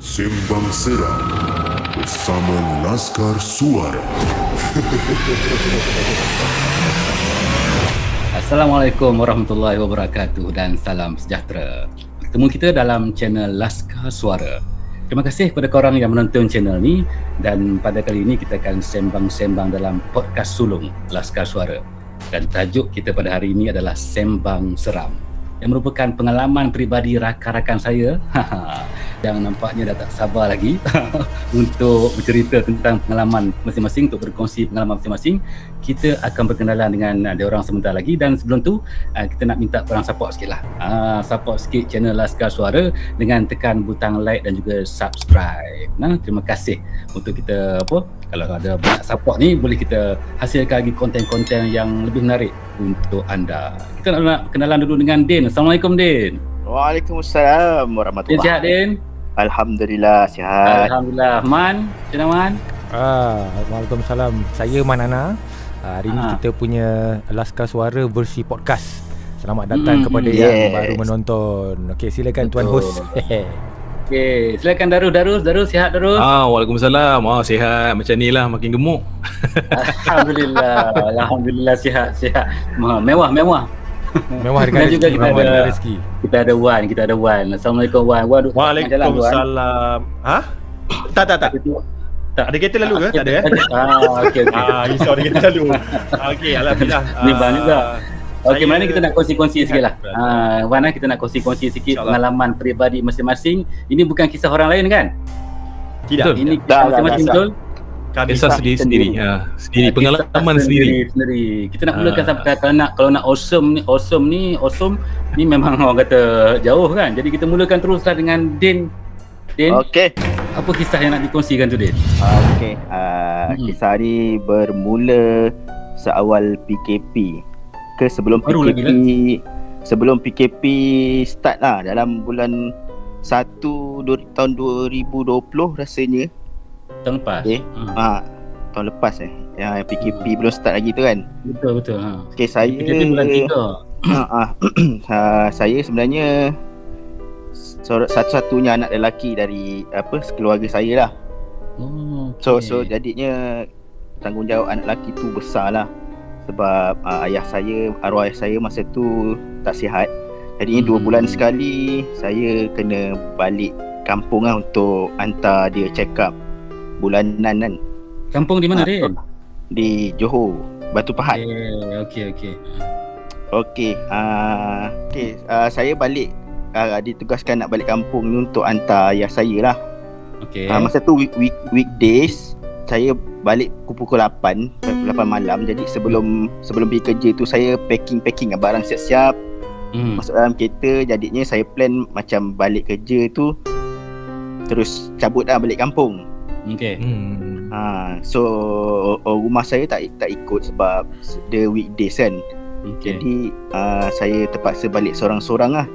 Sembang Seram bersama Laskar Suara. Assalamualaikum warahmatullahi wabarakatuh dan salam sejahtera. Bertemu kita dalam channel Laskar Suara. Terima kasih kepada korang yang menonton channel ni, dan pada kali ini kita akan sembang-sembang dalam podcast sulung Laskar Suara. Dan tajuk kita pada hari ini adalah Sembang Seram, yang merupakan pengalaman peribadi rakan-rakan saya yang nampaknya dah tak sabar lagi untuk bercerita tentang pengalaman masing-masing, untuk berkongsi pengalaman masing-masing. Kita akan berkenalan dengan diorang sebentar lagi, dan sebelum tu kita nak minta korang support sikit lah. Support sikit channel Laskar Suara dengan tekan butang like dan juga subscribe. Terima kasih untuk kita kalau ada banyak support ni, boleh kita hasilkan lagi konten-konten yang lebih menarik untuk anda. Kita nak kenalan dulu dengan Din. Assalamualaikum Din. Waalaikumsalam warahmatullahi. Sihat Din? Alhamdulillah sihat. Alhamdulillah. Man, macam mana Man? Waalaikumsalam. Saya Manana. Hari ni kita punya Laskar Suara versi podcast. Selamat datang kepada yang baru menonton. Okey, silakan Tuan host. Okey, silakan Darus, sihat Darus? Waalaikumsalam. Sihat macam ni lah, makin gemuk. Alhamdulillah sihat. Mewah. Mewah dengan rezeki, mewah dengan rezeki. Kita ada Wan. Assalamualaikum Wan. Waalaikumsalam. Tak. Ada kereta lalu ke? Tak ada Okey. Risau ada kereta lalu. Okey, alhamdulillah. Ni bang juga. Okey, mana kita nak kongsi-kongsi sikit lah. Wan, kita nak kongsi-kongsi sikit pengalaman peribadi masing-masing. Ini bukan kisah orang lain kan? Tidak. Ini kisah masing-masing, betul? Kisah sendiri. Sendiri, pengalaman sendiri. Kita nak mulakan sampai kalau nak awesome ni memang orang kata jauh kan. Jadi kita mulakan teruslah dengan Din. Okey. Apa kisah yang nak dikongsikan tu Din? Okey. Kisah ni bermula seawal PKP. Sebelum PKP start lah, dalam bulan 1 tahun 2020 rasanya. Tahun lepas. Tahun lepas yang PKP belum start lagi tu kan. Betul. Okey, saya PKP bulan 3. Saya sebenarnya satu-satunya anak lelaki dari sekeluarga saya lah. So jadinya tanggungjawab anak lelaki tu besar lah. Sebab arwah ayah saya masa tu tak sihat. Jadinya 2 bulan sekali saya kena balik kampung lah untuk hantar dia check up bulanan kan. Kampung di mana Din? Di Johor, Batu Pahat. Okey. Saya balik, ditugaskan nak balik kampung ni untuk hantar ayah saya lah. Masa tu weekdays, saya balik pukul 8 malam. Jadi sebelum pergi kerja tu saya packing barang siap-siap, masuk dalam kereta. Jadinya saya plan macam balik kerja tu terus cabut dah balik kampung. So rumah saya tak ikut sebab dia weekdays kan. Jadi saya terpaksa balik sorang-sorang lah.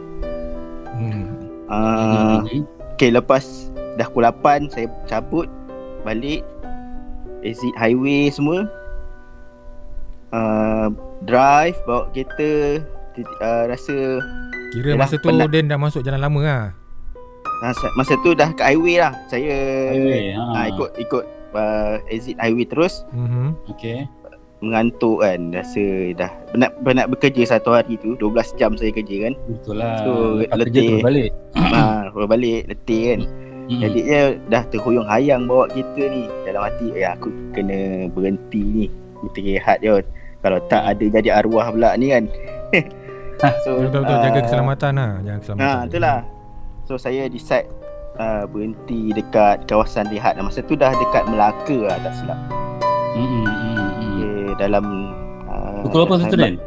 Lepas dah pukul 8 saya cabut balik, exit highway semua, drive bawa kereta. Rasa kira masa tu Din dah masuk jalan lama lah. Masa tu dah ke highway lah. Saya ikut exit highway terus. Mengantuk kan. Rasa dah penat bekerja satu hari tu. 12 jam saya kerja kan. Betul lah. So letih balik. Balik letih kan. Jadinya dah terhuyung hayang bawa kereta ni. Dalam hati aku kena berhenti ni, kita rehat je. Kalau tak ada jadi arwah pula ni kan. So betul jaga keselamatan lah. Jangan keselamatan. Itulah. So saya decide berhenti dekat kawasan rehat. Masa tu dah dekat Melaka lah, tak silap. Dalam pukul apa tu Din?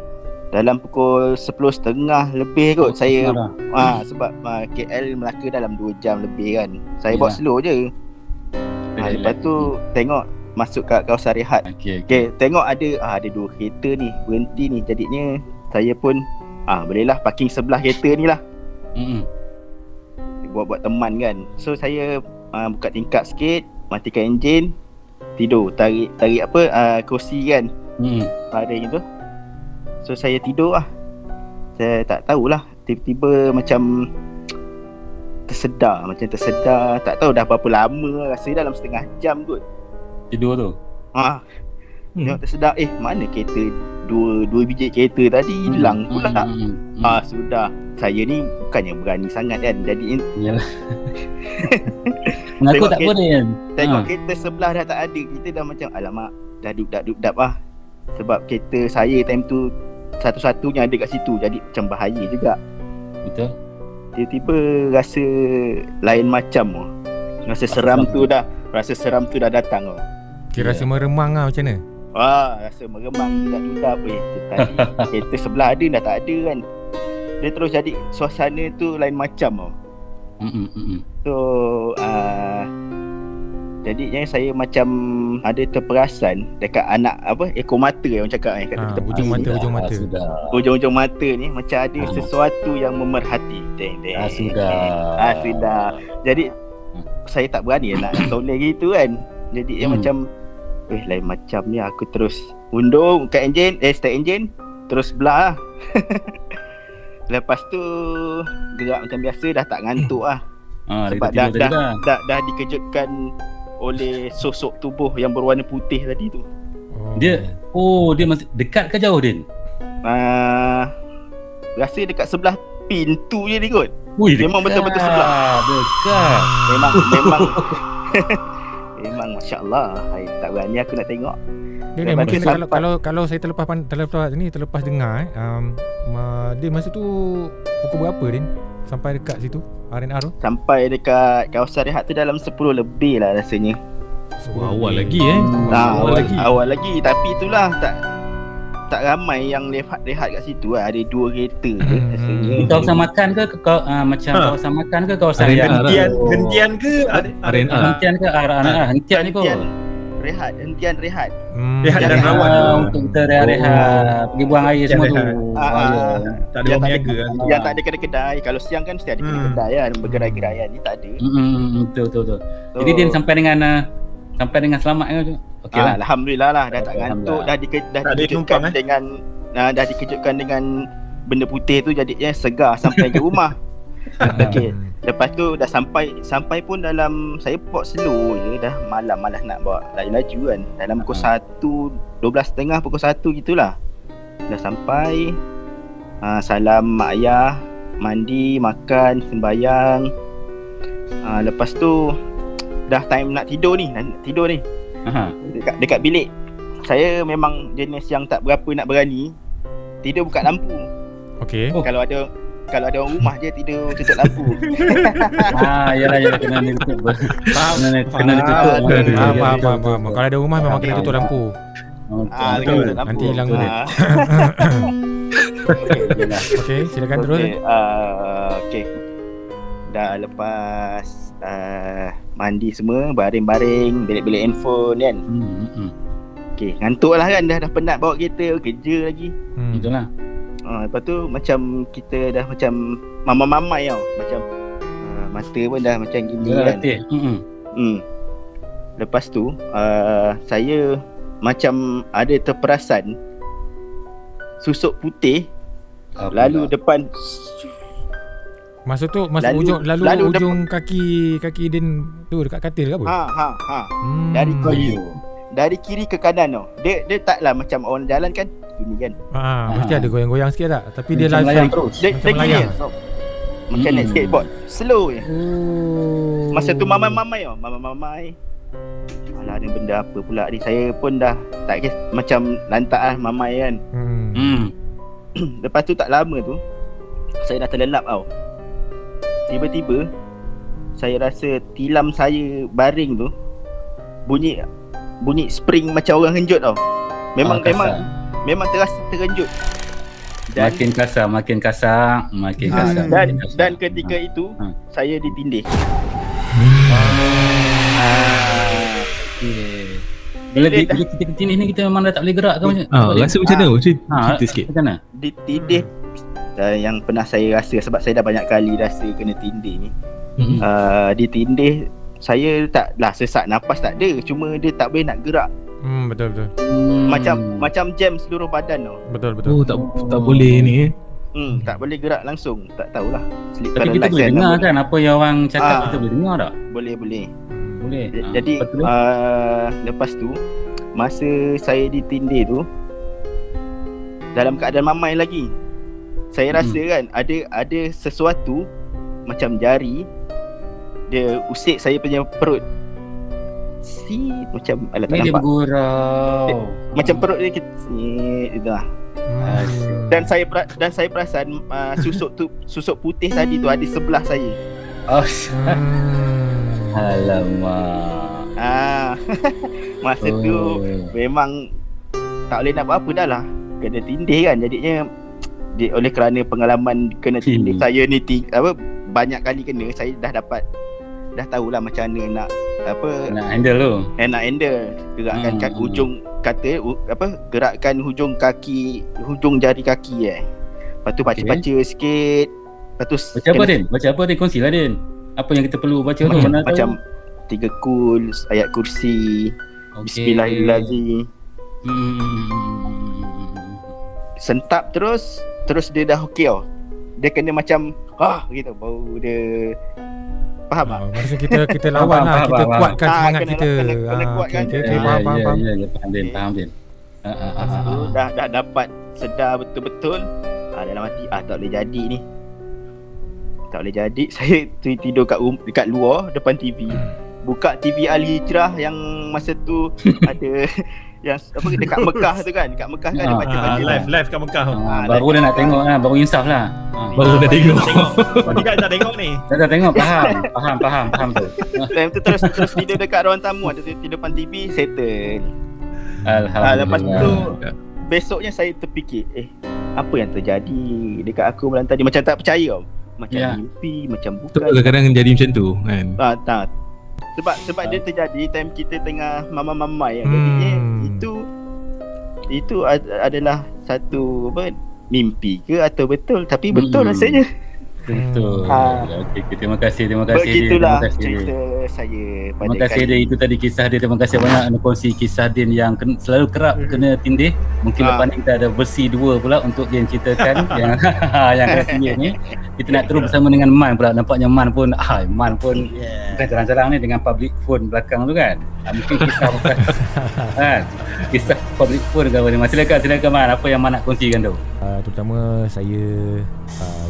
Dalam pukul 10.30 lebih kot saya. Sebab KL Melaka dalam 2 jam lebih kan. Saya bawa slow je. Lepas tu tengok masuk kat kawasan rehat. Tengok ada 2 kereta ni berhenti ni. Jadinya saya pun bolehlah parking sebelah kereta ni lah. Buat teman kan. So saya buka tingkap sikit, matikan enjin, tidur, tarik kerusi kan. Ada gitu. So saya tidur lah. Saya tak tahulah, tiba-tiba macam tersedar. Tak tahu dah berapa lama, rasa dalam setengah jam kot tidur tu. Tengok tersedar, mana kereta, dua biji kereta tadi hilang pula. Sudah. Saya ni bukannya berani sangat kan, jadi yalah. Mengaku tak apa dia. Tengok kereta sebelah dah tak ada, kita dah macam alamak, dah dudap sebab kereta saya time tu satu-satunya ada kat situ, jadi macam bahaya juga. Betul. Tiba-tiba rasa lain macam. Rasa seram tu dah datang. Rasa meremang macam mana? Rasa meremang, dudap tadi kereta sebelah ada dah tak ada kan. Dia terus jadi suasana tu lain macam. So jadinya saya macam ada terperasan dekat anak ekor mata yang cakap kat ujung mata ni macam ada sesuatu yang memerhati. Sudah. Jadi saya tak berani nak toleh gitu kan. Jadi macam lain macam ni. Aku terus undur kat start enjin, terus belah. Lepas tu gerak macam biasa, dah tak ngantuk sebab dah dikejutkan oleh sosok tubuh yang berwarna putih tadi tu. Dia masih dekat ke jauh Din? Rasa dekat sebelah pintu je ni kot. Memang betul-betul sebelah. Dekat. Memang memang masya-Allah. Tak berani aku nak tengok. Dia mungkin kalau saya terlepas dengar dia masa tu pukul berapa Din sampai dekat situ R&R tu? Sampai dekat kawasan rehat tu dalam 10 lebih lah rasanya. Awal lagi awal lagi, tapi itulah tak ramai yang rehat kat situ. Ada 2 kereta je rasanya. Kawasan makan ke macam kawasan makan ke kawasan hentian ke hentian ke hentian ni kot. Hentian rehat. Rehat dan rawat untuk kita rehat, pergi buang air semua tu. Tak ada orang niaga kan. Yang tak ada kedai-kedai. Kalau siang kan mesti ada kedai kan, bergerai-gerai kan. Ni tak ada. Betul. Jadi dia sampai dengan selamat kan. Okeylah. Alhamdulillah lah, dah tak ngantuk, dah dikejutkan dengan benda putih tu, jadi segar sampai ke rumah. Okey. Lepas tu dah sampai pun dalam, saya bawa slow je, dah malas nak bawa laju kan. Dalam pukul 1, 12.30 pukul 1 gitulah. Dah sampai, salam mak ayah, mandi, makan, sembayang. Lepas tu dah time nak tidur ni. Dekat bilik. Saya memang jenis yang tak berapa nak berani tidur buka lampu. Okey. Kalau ada orang rumah je tidur tutup lampu. Yalah kena ditutup. Kena ditutup. Faham. Kalau ada rumah memang kena tutup lampu. Nanti hilang mood. Okey, silakan terus. Okey. Dah lepas mandi semua, baring-baring, belik-belik handphone kan. Okey, ngantuk lah kan, dah penat bawa kereta, kerja lagi. Itulah. Lepas tu macam kita dah macam mamai-mamai tau. Macam mata pun dah macam gini kan. Lepas tu saya macam ada terperasan susuk putih lalu depan. Masa ujung kaki Din tu dekat katil ke apa? Dari kiri ke kanan tau. Dia taklah macam orang jalan kan gini kan. Mesti ada goyang-goyang sikit tak? Tapi dia melayang terus. Dia gini macam naik skateboard, slow je. Masa tu mamai tau. Alah, ni benda apa pula ni. Saya pun dah tak kisah, macam lantak lah mamai kan. Lepas tu tak lama tu saya dah terlelap tau. Tiba-tiba saya rasa tilam saya baring tu bunyi spring macam orang henjut tau. Memang terasa terhenjut. Makin kasar. Dan ketika itu saya ditindih. Bila kita ditindih ni kita memang dah tak boleh gerak ke macam? Rasa macam mana? Cerita sikit. Macam mana? Ditindih yang pernah saya rasa, sebab saya dah banyak kali rasa kena tindih ni. Ditindih, saya taklah sesak nafas tak ada, cuma dia tak boleh nak gerak. Betul. Macam jam seluruh badan tau. Betul. Tak boleh ni. Tak boleh gerak langsung. Tak tahulah. Tapi kita boleh dengar kan apa yang orang cakap, kita boleh dengar tak? Boleh. Jadi lepas tu masa saya ditindih tu dalam keadaan mamai lagi, saya rasa kan ada sesuatu macam jari dia usik saya punya perut. Macam alah tak nampak. Dia bergurau. Macam perut dia itulah. Dan saya perasan susuk putih tadi tu ada sebelah saya. Alamak. Masa tu memang tak boleh nak buat apa dah lah. Kena tindih kan. Jadinya oleh kerana pengalaman kena tindih saya ni banyak kali kena, saya dah tahulah macam mana nak handle tu. Nak handle. Gerakkan hujung gerakkan hujung kaki, hujung jari kaki Lepas tu baca-baca sikit. Lepas tu baca apa Din? Kongsilah Din. Apa yang kita perlu baca tu? Macam 3 kul, ayat kursi, Bismillahirrahmanirrahim. Sentap terus dia dah okey tau. Dia kena macam gitu baru dia faham tak? Maksudnya kita lawan lah, kita kuatkan semangat kita. Kena kuatkan. Faham Din. Lepas tu dah dapat sedar betul-betul. Dalam hati tak boleh jadi ni. Tak boleh jadi. Saya tidur dekat luar depan TV. Buka TV Al-Hijrah yang masa tu ada yang dekat Mekah tu kan. Dekat Mekah kan dia baca-baca live kat Mekah. Baru dah nak tengok lah, baru insaf lah. Baru dah tengok. Tidak dah tengok ni. Dah tengok, faham tu. Time tu terus tidur dekat ruang tamu, ada tidur depan TV, settle. Alhamdulillah. Lepas tu besoknya saya terfikir, apa yang terjadi dekat aku malam tadi? Macam tak percaya tau. Macam mimpi, macam bukan. Kadang-kadang jadi macam tu kan. Tak. Sebab dia terjadi time kita tengah mamai-mamai jadinya itu adalah satu mimpi ke atau betul, tapi betul rasanya. Betul. Okay, terima kasih. Begitulah cerita saya pada terima kasih dia. Itu tadi kisah dia. Terima kasih banyak anda kongsi kisah Din yang selalu kerap kena tindih. Mungkin lepas ni kita ada versi 2 pula untuk Din ceritakan yang kena tindih ni. Kita nak terus bersama dengan Man pula. Nampaknya Man pun bukan jarang-jarang ni dengan public phone belakang tu kan. Mungkin kisah kisah public phone ke apa ni. Silakan Man, apa yang Man nak kongsikan tu? Terutama saya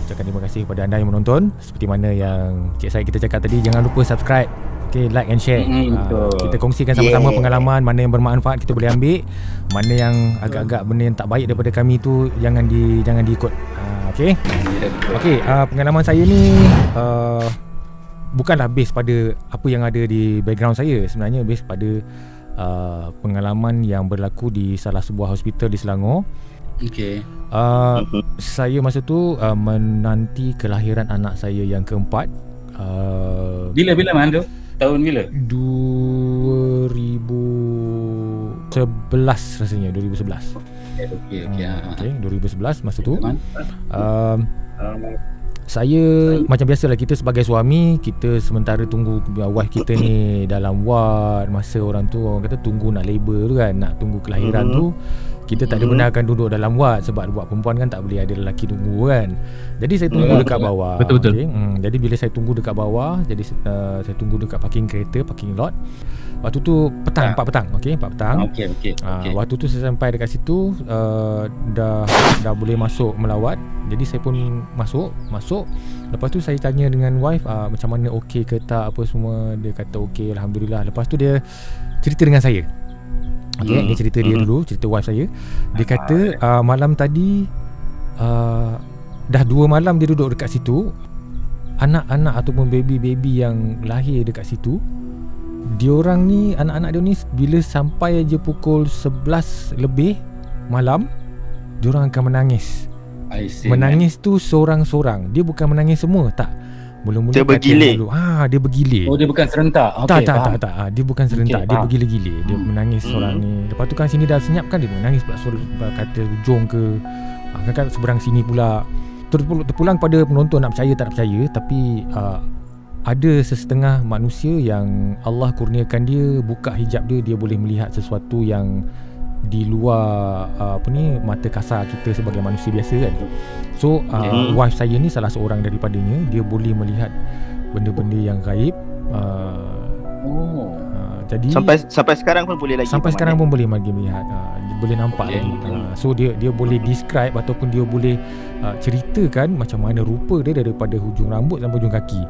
ucapkan terima kasih kepada anda yang menonton. Seperti mana yang Cik Syed kita cakap tadi, jangan lupa subscribe, like and share. Kita kongsikan sama-sama pengalaman, mana yang bermanfaat kita boleh ambil, mana yang agak-agak benda yang tak baik daripada kami tu jangan diikut. Pengalaman saya ni bukanlah base pada apa yang ada di background saya. Sebenarnya base pada pengalaman yang berlaku di salah sebuah hospital di Selangor. Saya masa tu menanti kelahiran anak saya yang keempat. Bila Man tu? Tahun bila? 2011 rasanya, 2011. 2011 masa tu. Saya macam biasalah, kita sebagai suami, kita sementara tunggu wife kita ni dalam ward. Masa orang kata tunggu nak labor tu kan, nak tunggu kelahiran tu, kita tak ada benarkan duduk dalam ward. Sebab buat perempuan kan tak boleh ada lelaki tunggu kan. Jadi saya tunggu dekat bawah. Betul. Jadi bila saya tunggu dekat bawah, jadi saya tunggu dekat parking kereta, parking lot. Waktu tu 4 petang. Waktu tu saya sampai dekat situ, dah boleh masuk melawat. Jadi saya pun masuk. Lepas tu saya tanya dengan wife, macam mana, okey ke tak apa semua. Dia kata okey, alhamdulillah. Lepas tu dia cerita dengan saya. Dia cerita dia dulu, cerita wife saya. Dia kata malam tadi dah 2 malam dia duduk dekat situ. Anak-anak ataupun baby-baby yang lahir dekat situ, diorang ni, anak-anak dia ni bila sampai je pukul 11 lebih malam, diorang akan menangis. Menangis tu seorang-seorang. Dia bukan menangis semua, tak. Mula-mula dia bergilir. Dia bergilir. Dia bukan serentak. Tak. Dia bukan serentak. Dia bergilir-gilir. Dia menangis seorang ni. Lepas tu kan sini dah senyap kan, dia menangis pula kata hujung ke. Kan seberang sini pula. Terpulang pada penonton nak percaya tak nak percaya. Tapi ada sesetengah manusia yang Allah kurniakan dia buka hijab dia boleh melihat sesuatu yang di luar mata kasar kita sebagai manusia biasa kan. So wife saya ni salah seorang daripadanya. Dia boleh melihat benda-benda yang gaib. Jadi sampai sekarang pun boleh lagi. Sampai sekarang pun boleh lagi melihat, boleh nampak lagi. So dia boleh describe ataupun dia boleh ceritakan macam mana rupa dia daripada hujung rambut sampai hujung kaki.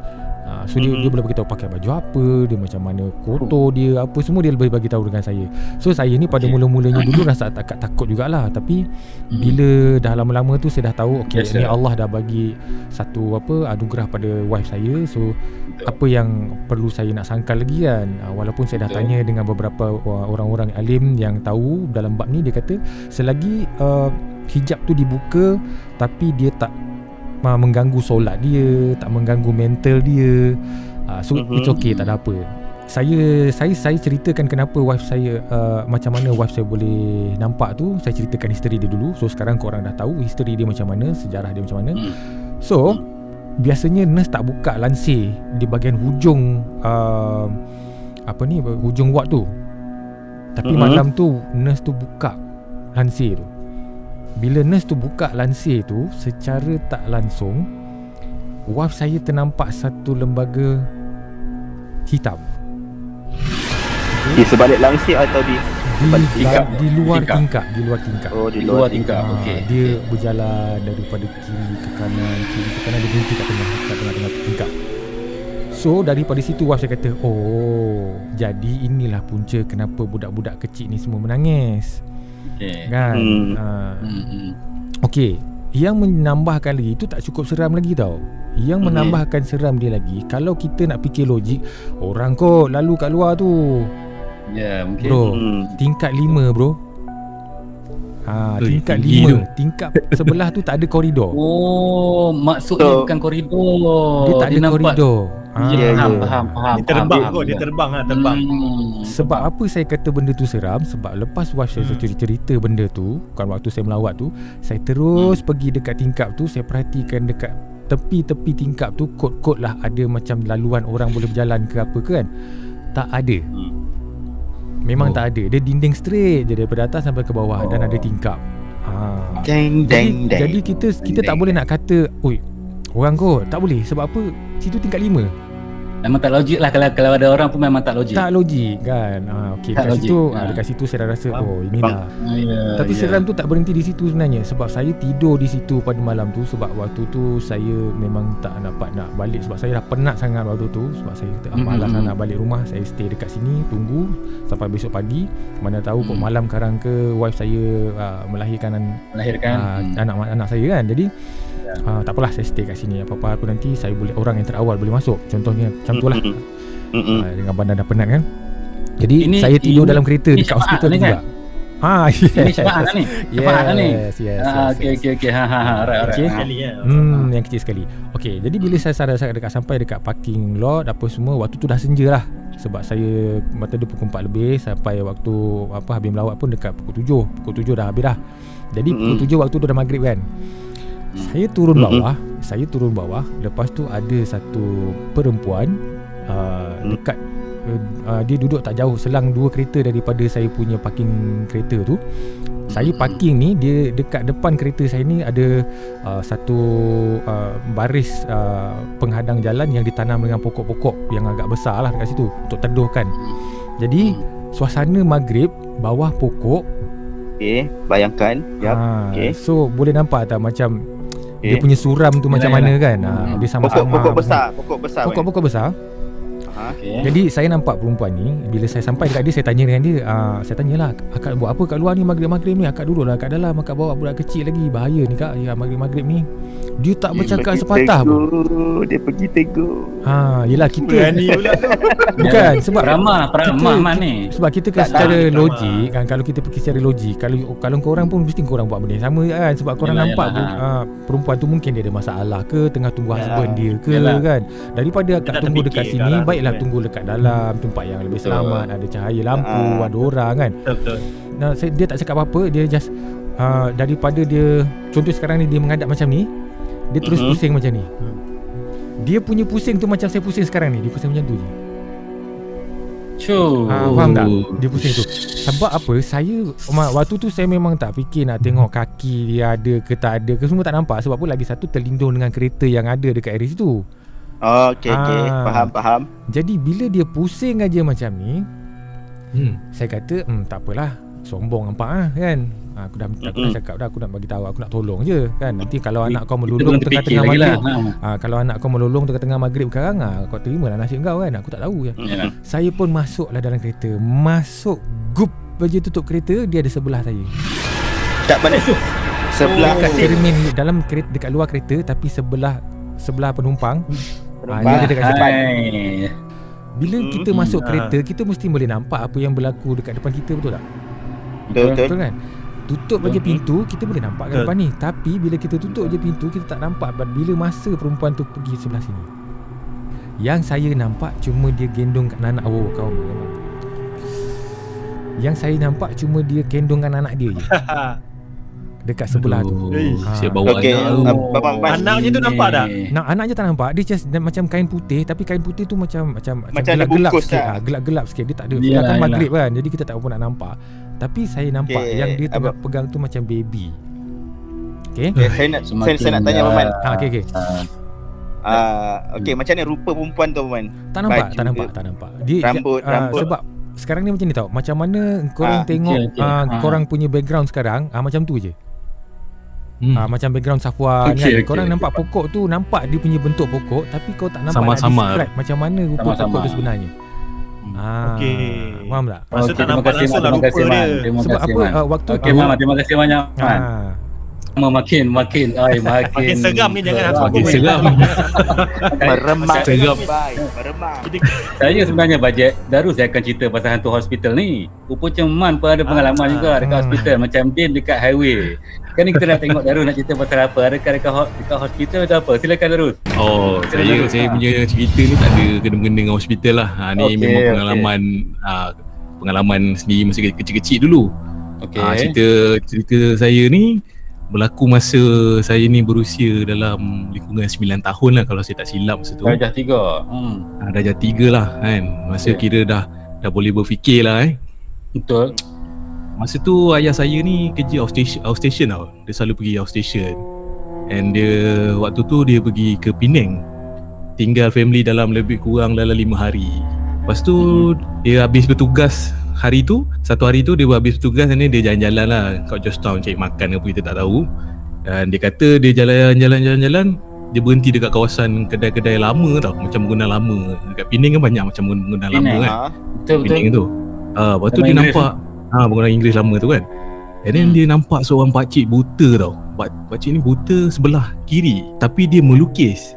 So dia boleh beritahu pakai baju apa, dia macam mana kotor dia, apa semua dia boleh bagi tahu dengan saya. So saya ni pada mula-mulanya dulu rasa takut jugalah, tapi bila dah lama-lama tu saya dah tahu okey, ni Allah dah bagi satu anugerah pada wife saya. So apa yang perlu saya nak sangkal lagi kan, walaupun saya dah tanya dengan beberapa orang-orang alim yang tahu dalam bab ni, dia kata selagi hijab tu dibuka tapi dia tak mengganggu solat dia, tak mengganggu mental dia, so it's okay, tak ada apa. Saya ceritakan kenapa wife saya, macam mana wife saya boleh nampak tu. Saya ceritakan history dia dulu. So sekarang korang dah tahu history dia macam mana, sejarah dia macam mana. So biasanya nurse tak buka lansir di bahagian hujung hujung ward tu. Tapi malam tu nurse tu buka lansir tu. Bila nurse tu buka lansir tu, secara tak langsung wife saya ternampak satu lembaga hitam. Di sebalik lansir atau di luar tingkap? Di luar tingkap. Oh, di luar tingkap. Okey. Dia berjalan daripada kiri ke kanan, dia berhenti kat tengah-tengah tingkap. So daripada situ wife saya kata, oh, jadi inilah punca kenapa budak-budak kecil ni semua menangis. Kan? Okey, yang menambahkan lagi itu tak cukup seram lagi tau. Yang menambahkan seram dia lagi, kalau kita nak fikir logik, orang kot lalu kat luar tu. Ya, mungkin. Bro, tingkat 5 bro. Tingkat 5. Tingkat sebelah tu tak ada koridor. Oh, maksudnya bukan koridor. Dia tak ada koridor. Faham. Dia terbang. Sebab apa saya kata benda tu seram? Sebab lepas wife saya cerita benda tu, kan waktu saya melawat tu, saya terus pergi dekat tingkap tu. Saya perhatikan dekat tepi-tepi tingkap tu, kod-kod lah ada macam laluan orang boleh berjalan ke apa ke kan. Tak ada. Memang tak ada. Dia dinding straight je daripada atas sampai ke bawah dan ada tingkap. Jadi kita tak boleh nak kata, oi, orang kot. Tak boleh. Sebab apa? Situ tingkat 5. Memang tak logik lah. Kalau ada orang pun memang tak logik. Tak logik kan. Okey, dekat situ saya dah rasa inilah. Tapi seram tu tak berhenti di situ sebenarnya. Sebab saya tidur di situ pada malam tu. Sebab waktu tu saya memang tak dapat nak balik. Sebab saya dah penat sangat waktu tu. Sebab saya malas nak balik rumah. Saya stay dekat sini, tunggu sampai besok pagi. Mana tahu kok malam karang ke wife saya melahirkan anak saya kan. Jadi tak apalah, saya stay kat sini. Apa-apa aku nanti saya boleh, orang yang terawal boleh masuk. Contohnya macam tu lah. Dengan badan dah penat kan. Jadi saya tidur dalam kereta dekat hospital juga. Ini syafaat ni. Syafaat ni. Okey. Yang kecil sekali. Okey, jadi bila saya sampai dekat parking lot apa semua, waktu tu dah senja lah. Sebab saya mata dia pukul 4 lebih, sampai waktu habis melawat pun dekat pukul 7 dah habis dah. Jadi pukul 7 waktu tu dah maghrib kan. Saya turun bawah. Lepas tu ada satu perempuan dekat dia duduk tak jauh, selang 2 kereta daripada saya punya parking kereta tu. Saya parking ni, dia dekat depan kereta saya ni ada satu baris penghadang jalan yang ditanam dengan pokok-pokok yang agak besar lah dekat situ untuk teduhkan. Jadi suasana maghrib bawah pokok. Bayangkan. So boleh nampak tak macam dia punya suram tu macam mana kan. Dia sama-sama pokok besar. Jadi saya nampak perempuan ni. Bila saya sampai dekat dia, saya tanya dengan dia, saya tanyalah, akak buat apa kat luar ni maghrib-maghrib ni? Akak duduklah kat dalam, akak bawa budak kecil lagi, bahaya ni kak. Ya, maghrib-maghrib ni. Dia tak bercakap sepatah pun. Dia pergi tegur. Yelah kita bukan sebab peramah ni. Sebab kita kan secara logik kan, kalau kita pergi secara logik, kalau korang pun mesti korang buat benda yang sama kan. Sebab korang nampak perempuan tu mungkin dia ada masalah ke, tengah tunggu husband dia ke kan. Daripada akak tunggu dekat sini, baiklah tunggu dekat dalam tempat yang lebih selamat, ada cahaya lampu, ada orang kan. Betul. Nah, dia tak cakap apa-apa, dia just daripada dia, contoh sekarang ni dia menghadap macam ni, dia terus pusing macam ni. Dia punya pusing tu macam saya pusing sekarang ni, dia pusing macam tu je. Faham tak? Dia pusing tu. Sebab apa? Saya waktu tu saya memang tak fikir nak tengok kaki dia ada ke tak ada ke, semua tak nampak. Sebab apa? Lagi satu terlindung dengan kereta yang ada dekat area situ. Okey. Faham. Jadi bila dia pusing aja macam ni, saya kata tak apalah, sombong nampak kan. Aku dah cakap dah, aku nak bagi tahu, aku nak tolong je kan. Nanti kalau anak kau melolong tengah-tengah maghrib, kalau anak kau melolong tengah-tengah maghrib sekarang, kau terimalah nasib kau kan. Aku tak tahu kan. Saya pun masuklah dalam kereta. Masuk gup aja tutup kereta, dia ada sebelah saya. Tak mana tu? Sebelah cermin dalam kereta, dekat luar kereta, tapi sebelah penumpang. Dia ada dekat depan. Bila kita masuk kereta, kita mesti boleh nampak apa yang berlaku dekat depan kita, betul tak? Betul kan? Tutup aja pintu, kita boleh nampak kat depan ni. Tapi bila kita tutup je pintu, kita tak nampak bila masa perempuan tu pergi sebelah sini. Yang saya nampak cuma dia gendong kat anak kau. Yang saya nampak cuma dia gendongkan anak dia je. Dekat sebelah tu. Saya bawa anaknya tu nampak tak? Anaknya tak nampak. Dia just macam kain putih, tapi kain putih tu macam gelap-gelap sikit. Gelap-gelap sikit. Dia tak ada. Sedangkan maghrib kan. Jadi kita tak apa nak nampak. Tapi saya nampak yang dia tengah pegang tu macam baby. Okay, saya nak tanya Abang Man. Okay. Okay, macam mana rupa perempuan tu Abang Man? Tak nampak. Dia rambut. Sebab sekarang ni macam ni tau. Macam mana korang tengok korang punya background sekarang, macam tu je. Macam background Safwan kan. Korang nampak pokok tu, nampak dia punya bentuk pokok, tapi kau tak nampak sama-sama macam mana rupa pokok tu sebenarnya. Faham tak? Maksud tak nampak langsung lah rupa dia. Sebab apa waktu tu. Terima kasih banyak makin seram ni, jangan makin seram. Meremang. Saya sebenarnya bajet Darus saya akan cerita pasal hantu hospital ni. Rupanya Man pun ada pengalaman juga dekat hospital, macam Din dekat highway. Kan ni kita nak tengok Darus nak cerita pasal apa. Adakah dekat hospital atau apa? Silakan Darus. Saya punya cerita ni tak ada kena-mengena dengan hospital lah. Ni memang pengalaman sendiri masa kecil-kecil dulu. Cerita saya ni berlaku masa saya ni berusia dalam lingkungan 9 tahun lah kalau saya tak silap masa tu. Darjah 3. Darjah 3 lah kan. Masa kira dah boleh berfikir lah Betul. Masa tu ayah saya ni kerja outstation tau. Dia selalu pergi outstation. And dia waktu tu dia pergi ke Penang. Tinggal family dalam lebih kurang dalam 5 hari. Lepas tu dia habis bertugas hari tu, satu hari tu dia habis bertugas dan dia jalan-jalan lah kat Georgetown cari makan apa kita tak tahu. Dan dia kata dia jalan-jalan, dia berhenti dekat kawasan kedai-kedai lama tau, macam bangunan lama. Dekat Penang kan banyak macam bangunan lama kan. Betul. Penang tu. Lepas tu dia nampak bangunan Inggeris lama tu kan. And then dia nampak seorang pakcik buta tau. Pakcik ni buta sebelah kiri, tapi dia melukis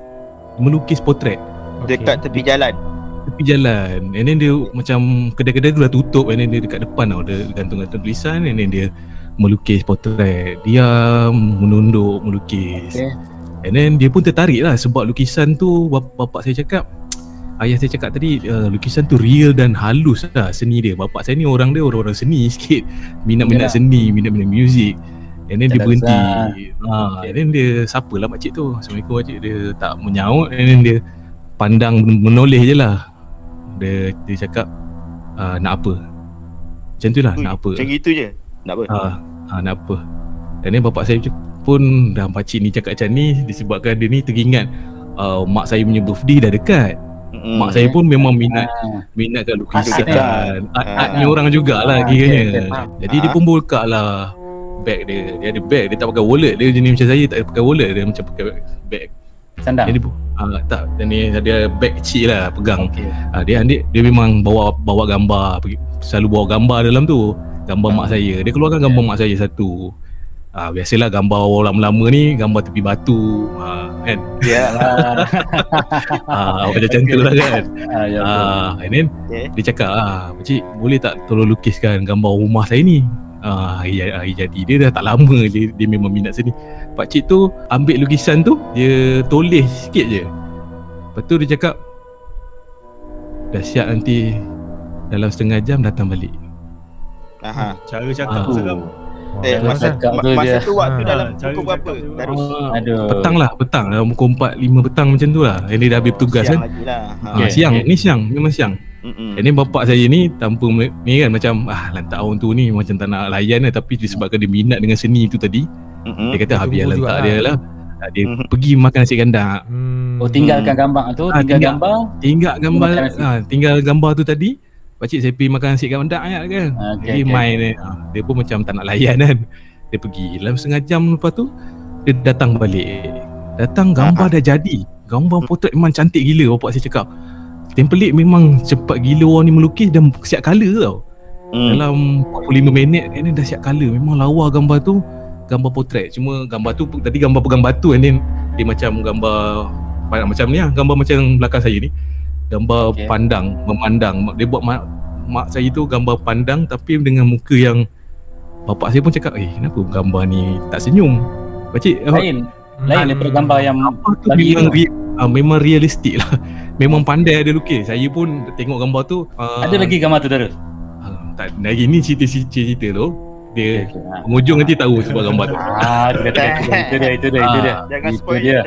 potret dekat tepi jalan. And then dia macam kedai-kedai tu dah tutup. And then dia dekat depan tau, dia gantung-gantung tulisan. And then dia melukis potret. Dia menunduk melukis. And then dia pun tertarik lah sebab lukisan tu ayah saya cakap tadi, lukisan tu real dan halus lah seni dia. Bapak saya ni orang seni sikit, minat seni, minat muzik. And then dia berhenti. And then dia sapalah makcik tu, Assalamualaikum makcik. Dia tak menyaut. And then dia pandang menoleh je lah. Dia cakap nak apa? Macam tu lah, nak apa? Macam gitu je? Nak apa? Nak apa? Dan then bapak saya pun dah pakcik ni cakap macam ni disebabkan dia ni teringat mak saya punya birthday dah dekat. Mak saya pun memang minat kat lukisan, artnya orang jugalah kiranya. Jadi dia pun buka lah beg dia. Dia ada beg, dia tak pakai wallet. Dia jenis macam saya, tak pakai wallet. Dia macam pakai beg sandang. Jadi tak, dan ni dia beg kecil lah pegang. Dia memang bawa gambar, selalu bawa gambar dalam tu. Gambar mak saya. Dia keluarkan gambar mak saya satu. Biasalah gambar orang lama ni, gambar tepi batu kan. Macam tu lah kan. And then dia cakap, pakcik boleh tak tolong lukiskan gambar rumah saya ni? Hari jadi. Dia dah tak lama dia memang minat seni. Pakcik tu ambil lukisan tu, dia tulis sikit je. Lepas tu dia cakap, dah siap nanti dalam setengah jam datang balik. Cara cakap seram. Masa tu waktu dalam pukul berapa? Petang dalam pukul 4-5 petang macam tu lah. Yang dia dah habis bertugas kan. Siang, ni siang, memang siang. Ini bapak saya ni tanpa ni kan macam lantak orang tu ni macam tak nak layan lah, tapi disebabkan dia minat dengan seni tu tadi, dia kata biar lantak dia lah. Dia pergi makan nasi gandak. Tinggalkan gambar tu, tinggal gambar tu tadi. Pakcik saya pergi makan nasi gandak kan. Jadi main dia pun macam tak nak layan kan. Dia pergi dalam setengah jam lepas tu dia datang balik. Datang gambar dah jadi. Gambar potret memang cantik gila bapak saya cakap. Template memang cepat gila orang ni melukis dan siap colour tau. Dalam 45 minit ni dah siap colour. Memang lawa gambar tu, gambar potret. Cuma gambar tu tadi gambar pegang batu kan, dia macam gambar macam ni lah, gambar macam belakang saya ni. Gambar pandang, memandang. Dia buat mak saya tu gambar pandang tapi dengan muka yang bapak saya pun cakap, kenapa gambar ni tak senyum? Pakcik lain daripada gambar yang memang realistik lah. Memang pandai dia lukis. Saya pun tengok gambar tu. Ada lagi gambar tu Darul? Tak, lagi ni cerita tu. Dia penghujung nanti tahu sebab gambar tu. Itu dia. Jangan spoiler.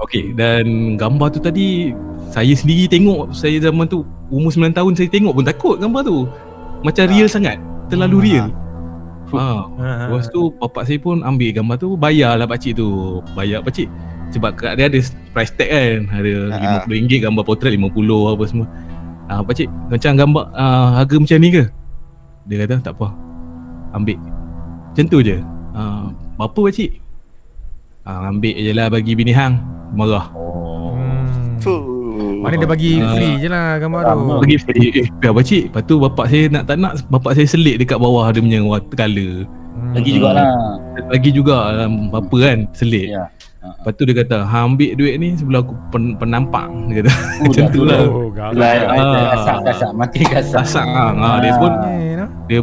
Okey, dan gambar tu tadi saya sendiri tengok, saya zaman tu umur 9 tahun saya tengok pun takut gambar tu. Macam real sangat, terlalu real. Lepas tu bapak saya pun ambil gambar tu, bayarlah pakcik tu. Bayar pakcik sebab dia ada price tag kan, ada RM50 gambar potret, 50 apa semua. Pakcik macam gambar harga macam ni ke? Dia kata tak apa, ambil. Macam tu je. Berapa pakcik? Ambil je lah, bagi bini hang. Marah. Mana dia bagi free je lah gambar tu. Bagi free. Biar pakcik. Lepas tu bapak saya tak nak, bapak saya selit dekat bawah dia punya watercolor. Lagi jugalah. Lagi juga apa kan, selit. Lepas tu dia kata, ambil duit ni sebelum aku penampang. Dia kata macam tu lah. Kasar, makin kasar. Dia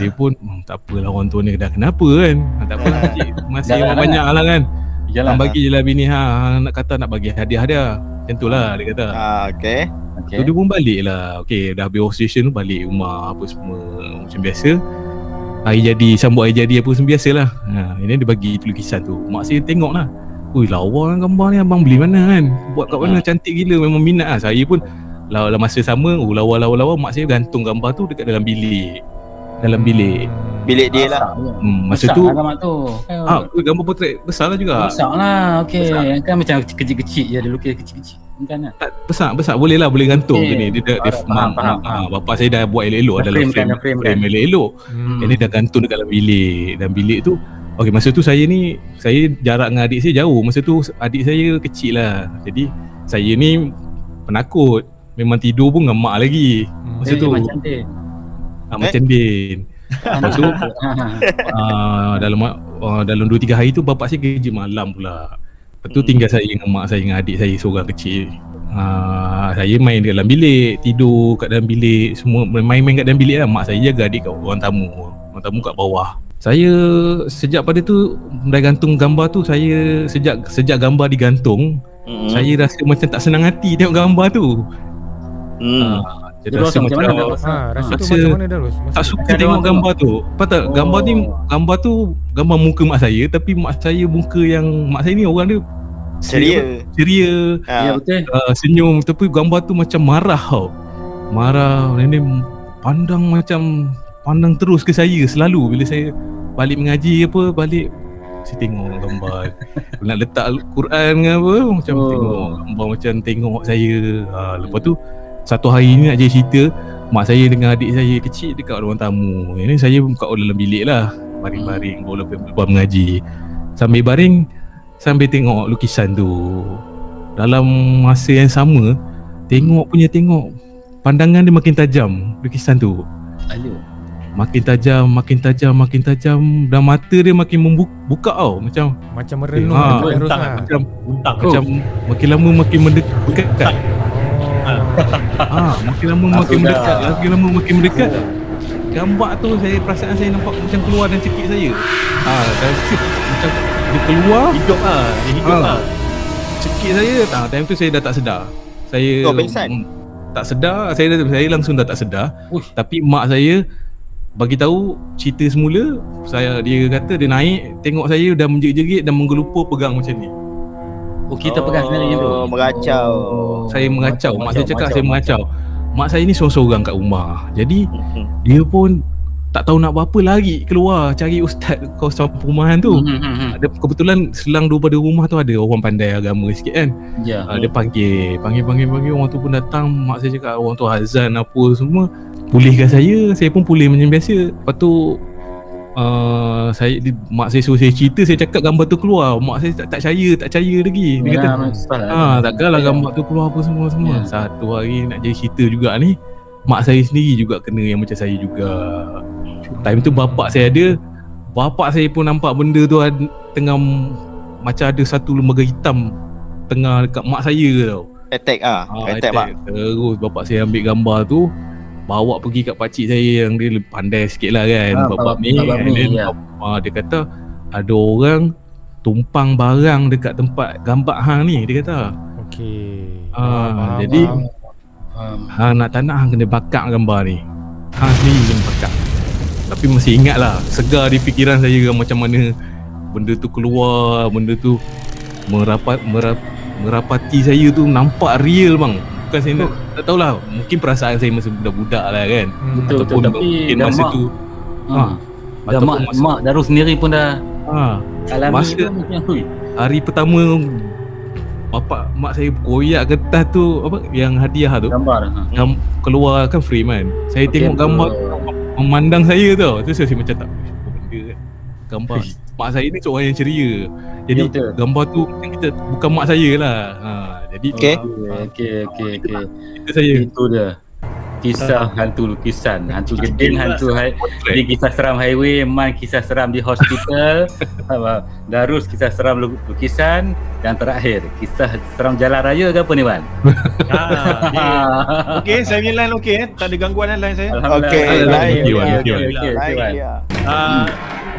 pun tak apalah orang tua ni dah kenapa kan. Tak apa pakcik, masih banyak lah kan. Hang bagi je lah bini hang, nak kata nak bagi hadiah dia. Macam tu lah dia kata. Okay. So dia pun balik lah. Okay, dah habis station tu balik rumah apa semua macam biasa. Sambut hari jadi apa semua biasalah. Ini dia bagi lukisan tu. Mak saya tengok lah. Ui, lawa kan gambar ni, abang beli mana kan? Buat kat mana, cantik gila, memang minat lah. Saya pun dalam masa sama, lawa. Mak saya gantung gambar tu dekat dalam bilik. Bilik dia lah. Masa besar tu lah gambar tu. Gambar potret besar lah juga. Besar lah, kan macam kecil-kecil je, dia lukis kecil-kecil. Bukan lah. Tak besar, boleh lah, boleh gantung ni. Dia faham. Bapak saya dah buat elok-elok dalam frame elok-elok. Ini dah gantung dekat dalam bilik. Dan bilik tu, masa tu saya jarak dengan adik saya jauh. Masa tu adik saya kecil lah. Jadi saya ni penakut. Memang tidur pun dengan mak lagi. Masa tu macam Din. Lepas tu dalam 2-3 hari tu bapak saya kerja malam pula. Lepas tu tinggal saya dengan mak saya dengan adik saya seorang kecil. Saya main dalam bilik, tidur kat dalam bilik, semua main-main kat dalam bilik lah. Mak saya jaga adik kat orang tamu kat bawah. Saya sejak pada tu dah gantung gambar tu, saya sejak gambar digantung, saya rasa macam tak senang hati tengok gambar tu. Jadi rasa macam mana Darus? Tak suka tengok gambar tu. Apa tak? Gambar tu gambar muka mak saya, tapi mak saya muka yang mak saya ni orang dia ceria. Ya betul. Senyum, tapi gambar tu macam marah tau. Marah, ini pandang terus ke saya selalu bila saya balik mengaji saya tengok gambar. Nak letak Al-Quran ke apa, macam tengok gambar macam tengok saya. Lepas tu satu hari ni nak jadi cerita, mak saya dengan adik saya kecil dekat ruang tamu. Ini saya buka dalam bilik lah, baring-baring lepas mengaji. Sambil baring, sambil tengok lukisan tu. Dalam masa yang sama, tengok pandangan dia makin tajam lukisan tu. Makin tajam, dan mata dia makin membuka tau, macam merenung macam makin lama makin mendekat. Makin lama makin mendekat. Gambar tu perasaan saya nampak macam keluar dan cekik saya. Macam dia keluar hidup lah. Cekik saya, time tu saya dah tak sedar. Saya tak sedar, saya langsung dah tak sedar. Tapi mak saya bagi tahu cerita semula. Dia kata dia naik, tengok saya dah menjerit-jerit dan menggelupur pegang macam ni. Kita pegang sendiri tu. Meracau. Saya mengacau. Mak saya cakap saya mengacau. mak saya ni seorang-seorang kat rumah. Jadi dia pun tak tahu nak buat apa lagi, keluar cari ustaz kawasan perumahan tu. Ada kebetulan selang daripada rumah tu ada orang pandai agama sikit kan. Dia panggil orang tu pun datang. Mak saya cakap orang tu azan apa semua, pulihkan saya pun pulih macam biasa. Lepas tu mak saya suruh saya cerita, saya cakap gambar tu keluar. Mak saya tak percaya lagi. Dia kata takkanlah gambar tu keluar apa semua. Satu hari nak jadi cerita juga ni, mak saya sendiri juga kena yang macam saya juga. Time tu bapak saya pun nampak benda tu tengah macam ada satu lembaga hitam tengah dekat mak saya tau. Attack pak. Terus bapak saya ambil gambar tu, bawa pergi kat pakcik saya yang dia pandai sikit lah kan, bapak ni. Dia kata ada orang tumpang barang dekat tempat gambar hang ni, dia kata. Jadi hang nak tak nak hang kena bakar gambar ni. Hang sendiri kena bakar. Tapi masih ingat lah, segar di fikiran saya macam mana benda tu keluar, benda tu merapati saya tu, nampak real bang. Bukan saya tak tahulah, mungkin perasaan saya masih budak-budak lah kan. Betul, tapi masa tu mak Darul sendiri pun dah alami masa hari pertama mak saya koyak kertas tu, apa yang hadiah tu, gambar keluar kan frame kan. Saya tengok gambar memandang saya tau. Tu saya macam tak apa benda kan. Gambar mak saya ni seorang yang ceria. Jadi gambar tu kita bukan mak saya lah. Jadi okey. Itu saya. Itu dia. Kisah hantu lukisan, hantu geding, di kisah seram highway, Man kisah seram di hospital, Darus kisah seram lukisan, dan terakhir kisah seram jalan raya ke apa ni Man? Okey, saya punya line okey tak ada gangguan line saya.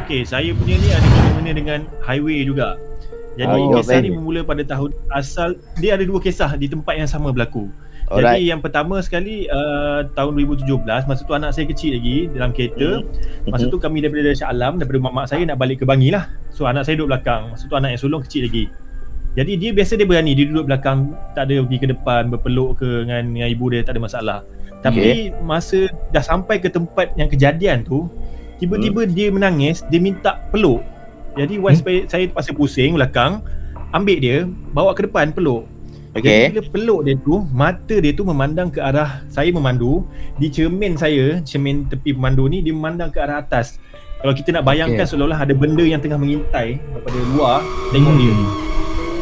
Okey, saya punya ni ada kena dengan highway juga. Jadi kisah ni bermula pada tahun asal, dia ada dua kisah di tempat yang sama berlaku. Jadi yang pertama sekali tahun 2017, masa tu anak saya kecil lagi dalam kereta. Masa tu kami daripada Shah Alam, daripada mak saya nak balik ke Bangi lah. So anak saya duduk belakang. Masa tu anak yang sulung kecil lagi. Jadi dia biasa dia berani, dia duduk belakang, tak ada pergi ke depan berpeluk ke dengan ibu dia, tak ada masalah. Tapi masa dah sampai ke tempat yang kejadian tu, tiba-tiba dia menangis, dia minta peluk. Jadi saya terpaksa pusing belakang, ambil dia, bawa ke depan peluk. Jadi bila peluk dia tu, mata dia tu memandang ke arah saya memandu. Di cermin cermin tepi pemandu ni, dia memandang ke arah atas. Kalau kita nak bayangkan seolah-olah ada benda yang tengah mengintai daripada luar, tengok dia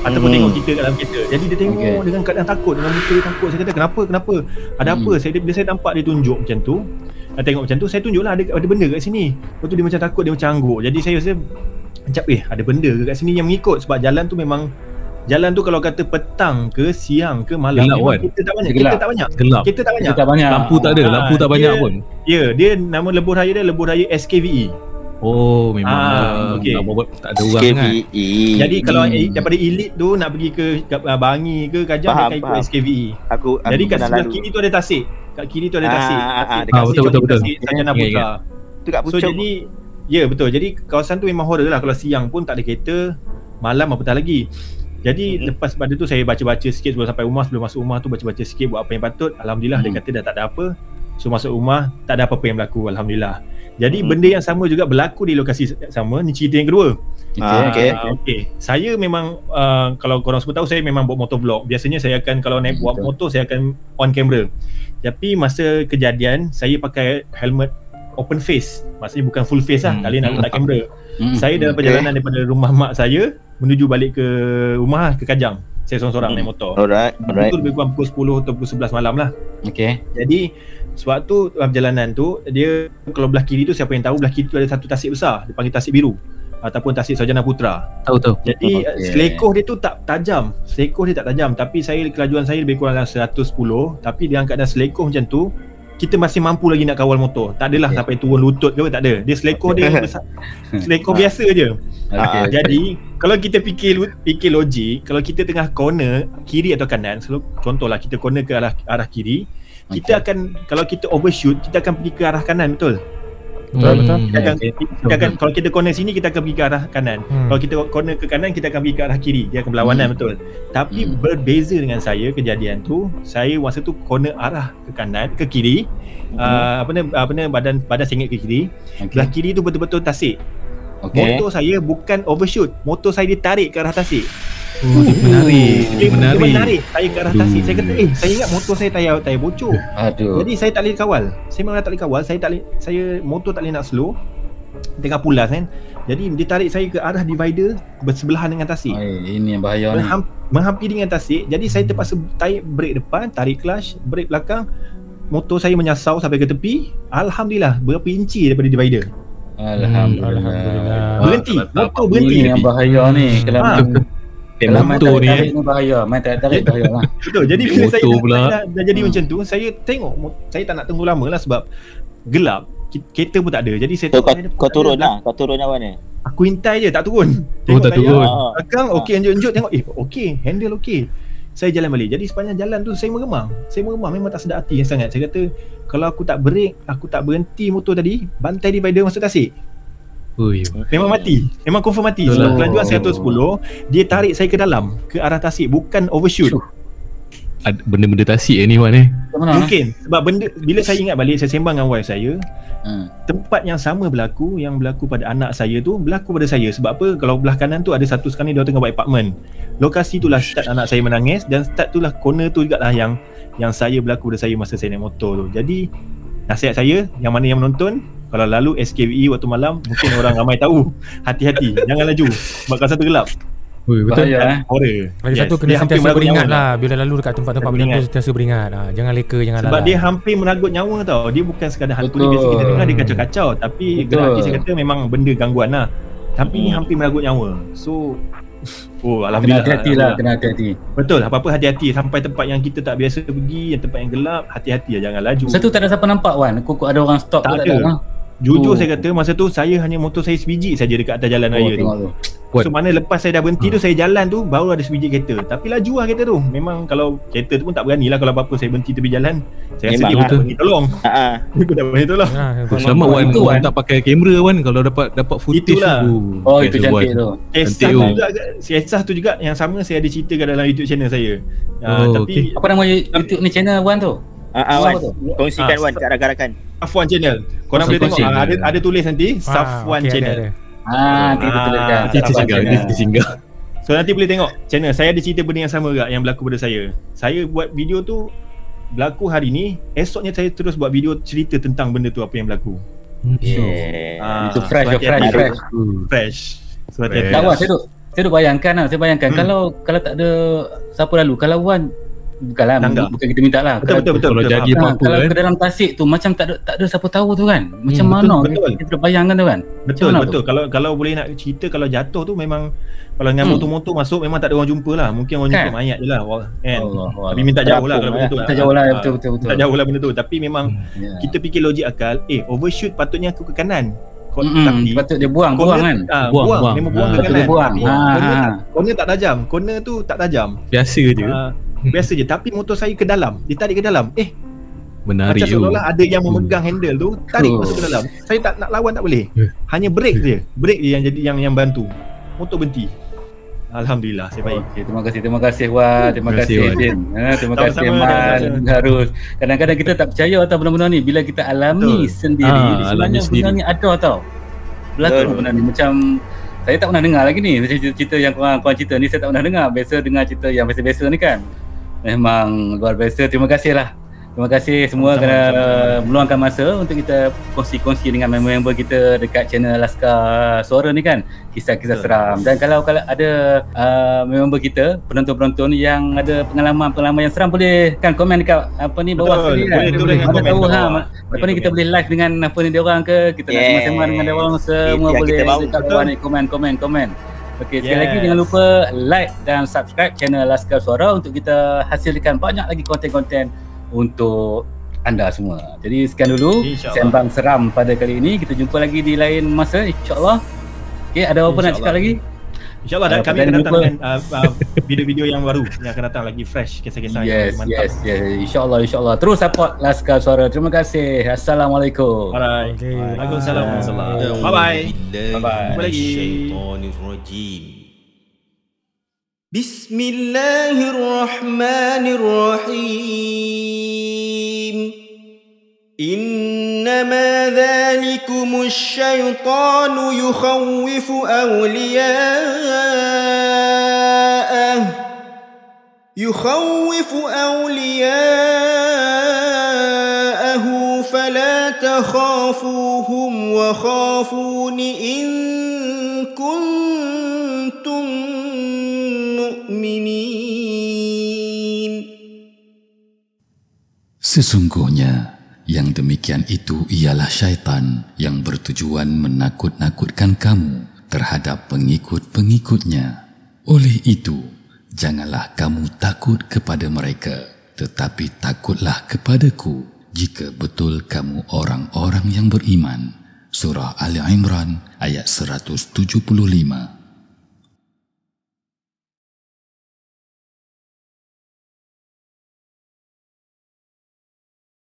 ataupun tengok kita kat dalam kereta. Jadi dia tengok dengan keadaan takut, dengan muka dia takut. Saya kata kenapa? Ada apa? Bila saya nampak dia tunjuk macam tu, tengok macam tu, saya tunjuklah ada benda kat sini. Lepas tu dia macam takut, dia macam angguk. Jadi saya rasa macam ada benda ke kat sini yang mengikut. Sebab jalan tu memang, jalan tu kalau kata petang ke siang ke malam, gelap, kita tak banyak. Kita tak banyak. Lampu tak ada, banyak pun. Ya, dia nama lebuh raya dia lebuh raya SKVE. Oh, memang tak ada orang kan. Jadi kalau daripada Elite tu nak pergi ke Bangi ke Kajang, dia akan ikut SKVE. Jadi kat sebelah kiri tu ada Tasik. Kat kiri tu ada Tasik. Betul. Sarjana Putra. Tu kat Puchong. So jadi, ya betul. Jadi kawasan tu memang horror lah. Kalau siang pun tak ada kereta, malam apatah lagi. Jadi lepas pada tu saya baca-baca sikit sebelum sampai rumah. Sebelum masuk rumah tu baca-baca sikit, buat apa yang patut. Alhamdulillah dia kata dah tak ada apa. So masuk rumah, tak ada apa-apa yang berlaku, alhamdulillah. Jadi benda yang sama juga berlaku di lokasi sama. Ni cerita yang kedua. Okey. Saya memang kalau korang semua tahu, saya memang buat motovlog. Biasanya saya akan kalau naik buat motor, saya akan on camera. Tapi masa kejadian, saya pakai helmet open face. Maksudnya bukan full face lah, kali nak letak kamera. Saya dalam perjalanan daripada rumah mak saya menuju balik ke rumah, ke Kajang. Saya seorang-seorang naik motor. Itu lebih kurang pukul 10 atau pukul 11 malam lah. Jadi sewaktu perjalanan tu, dia kalau belah kiri tu, siapa yang tahu belah kiri tu ada satu tasik besar, dia panggil tasik biru ataupun tasik Sarjana Putra. Tahu. Jadi selekoh dia tu tak tajam. Tapi kelajuan saya lebih kurang 110. Tapi dengan keadaan selekoh macam tu, kita masih mampu lagi nak kawal motor. Tak adalah sampai turun lutut ke, tak ada. Dia selekoh dia besar. Selekoh biasa je. Jadi kalau kita fikir logik, kalau kita tengah corner kiri atau kanan, contohlah kita corner ke arah kiri, kita akan, kalau kita overshoot, kita akan pergi ke arah kanan, betul? Kita akan kalau kita corner sini kita akan pergi ke arah kanan. Kalau kita corner ke kanan kita akan pergi ke arah kiri. Dia akan berlawanan betul. Tapi berbeza dengan saya kejadian tu, saya masa tu corner arah ke kanan, ke kiri. Badan sengit ke kiri. Belah kiri tu betul-betul tasik. Motor saya bukan overshoot. Motor saya ditarik ke arah tasik. Dia menarik saya ke arah tasik. Saya kata saya ingat motor saya tayar bocor. Jadi saya tak boleh kawal. Saya memang tak boleh kawal. Saya motor tak boleh nak slow tengah pulas kan. Jadi dia tarik saya ke arah divider bersebelahan dengan tasik. Ini yang bahaya ni. Menghampiri dengan tasik. Jadi saya terpaksa tarik brake depan, tarik clutch, brake belakang. Motor saya menyasau sampai ke tepi. Alhamdulillah berapa inci daripada divider. Alhamdulillah. Berhenti. Motor berhenti. Ini yang bahaya ni. Kalau motor ni bahaya, main tarik bahaya lah. Betul. Jadi bila saya dah jadi macam tu, saya tengok, saya tak nak tunggu lama lah sebab gelap, kereta pun tak ada. Jadi saya kau turun mana? Aku hintai je, tak turun. Tak turun. Belakang okey, anjut-anjut tengok okey, handle okey. Saya jalan balik. Jadi sepanjang jalan tu saya meremang. Memang tak sedap hati sangat. Saya kata kalau aku tak break, aku tak berhenti motor tadi, bantai divider masuk tasik. Memang mati. Memang confirm mati. Sebab kelajuan 110, dia tarik saya ke dalam, ke arah tasik, bukan overshoot. Benda-benda tasik ni Wan ni. Mungkin sebab benda, bila saya ingat balik, saya sembang dengan wife saya, tempat yang sama berlaku, yang berlaku pada anak saya tu berlaku pada saya. Sebab apa? Kalau belah kanan tu ada satu sekarang ni dia tengah buat apartment. Lokasi itulah start anak saya menangis, dan start itulah corner tu jugalah yang saya berlaku pada saya masa saya naik motor tu. Jadi nasihat saya, yang mana yang menonton, kalau lalu SKWE waktu malam, mungkin orang ramai tahu, hati-hati, jangan laju sebab kawasan tu gelap. Betul. Horror. Lagi satu kena sentiasa beringat lah bila lalu dekat tempat-tempat macam tu, sentiasa beringat. Jangan leka, jangan lalai. Sebab dia hampir meragut nyawa tau. Dia bukan sekadar hantu ni, biasa kita dengar dia kacau-kacau, tapi gerak saya kata memang benda gangguan lah. Tapi ni hampir meragut nyawa. So alhamdulillah. Kena hati-hati. Betul, apa-apa hati-hati. Sampai tempat yang kita tak biasa pergi, yang tempat yang gelap, hati-hati lah, jangan laju. Satu tak ada siapa nampak Wan. Kok ada orang stop tak ada. Jujur saya kata masa tu saya hanya motor saya sebiji saja dekat atas jalan raya tu. So mana lepas saya dah berhenti tu, saya jalan tu baru ada sebiji kereta. Tapi laju lah kereta tu. Memang kalau kereta tu pun tak berani lah, kalau apa-apa saya berhenti tepi jalan, saya rasa dia pun tak berani tolong. Dia pun tak berani tolong. Selamat Wan tak pakai kamera Wan, kalau dapat footage tu. Itu cantik tu. Kisah tu juga yang sama saya ada cerita kat dalam YouTube channel saya. Tapi apa nama YouTube ni channel Wan tu? Wan, kongsikan Wan kat rakan-rakan. Safwan Channel. Korang boleh tengok, ada tulis nanti Safwan Channel. Kita singgah. So nanti boleh tengok channel saya, ada cerita benda yang sama juga yang berlaku pada saya. Saya buat video tu berlaku hari ni, esoknya saya terus buat video cerita tentang benda tu, apa yang berlaku. Itu fresh. So saya duk bayangkan kalau tak ada siapa lalu, kalau Wan bukan kita minta lah. Betul. Kalau jadi apa-apa kalau ke dalam tasik tu macam tak ada siapa tahu tu kan. Macam mana kita bayangkan tu kan. Betul. Kalau boleh nak cerita, kalau jatuh tu memang, kalau dengan motor-motor masuk memang tak ada orang jumpa lah. Mungkin orang jumpa mayat je lah kan. Tapi minta jauh lah kalau benda tu. Minta jauh lah, betul. Tak jauh lah benda tu. Tapi memang kita fikir logik akal, overshoot patutnya aku ke kanan. Tapi patut dia buang kan. Memang buang ke kanan. Corner tak tajam. Corner tu tak tajam. Biasa je. Biasa je, tapi motor saya ke dalam, ditarik ke dalam. Menarik macam seolah-olah ada yang memegang handle tu, tarik masuk ke dalam. Saya tak nak lawan, tak boleh. Hanya brake je yang jadi yang bantu. Motor berhenti. Alhamdulillah, saya baik. Terima kasih Wan. Terima kasih Din. Terima kasih Man Harus. Kadang-kadang kita tak percaya atau benda-benda ni, bila kita alami sendiri, sebenarnya ada tau. Berlaku benda ni. Macam saya tak pernah dengar lagi ni, cerita yang korang cerita ni saya tak pernah dengar. Biasa dengar cerita yang biasa-biasa ni kan. Memang luar biasa. Terima kasih lah. Terima kasih semua kerana meluangkan masa untuk kita kongsi-kongsi dengan member-member kita dekat channel Laskar Suara ni kan. Kisah-kisah seram. Dan kalau ada member kita, penonton-penonton yang ada pengalaman-pengalaman yang seram, boleh kan komen dekat bawah sini kan. Boleh tahu apa ni, kita boleh live dengan dia orang ke, kita nak sama-sama dengan dia orang, semua boleh dekat bawah ni komen. Okey, sekali lagi jangan lupa like dan subscribe channel Laskar Suara untuk kita hasilkan banyak lagi konten-konten untuk anda semua. Jadi sekian dulu sembang seram pada kali ini. Kita jumpa lagi di lain masa, insya-Allah. Okey, ada apa nak cakap lagi? InsyaAllah kami akan datang dengan video-video yang baru yang akan datang lagi fresh, kisah-kisah yang mantap. Yes. InsyaAllah. Terus support Laskar Suara. Terima kasih. Assalamualaikum. Alright. Waalaikumsalam. Bye-bye. Jumpa lagi. Bismillahirrahmanirrahim. إنما ذلكم الشيطان يخوف أولياءه فلا تخافوهم وخافون إن كنتم مؤمنين. Sesungguhnya yang demikian itu ialah syaitan yang bertujuan menakut-nakutkan kamu terhadap pengikut-pengikutnya. Oleh itu, janganlah kamu takut kepada mereka, tetapi takutlah kepadaku jika betul kamu orang-orang yang beriman. Surah Ali Imran ayat 175.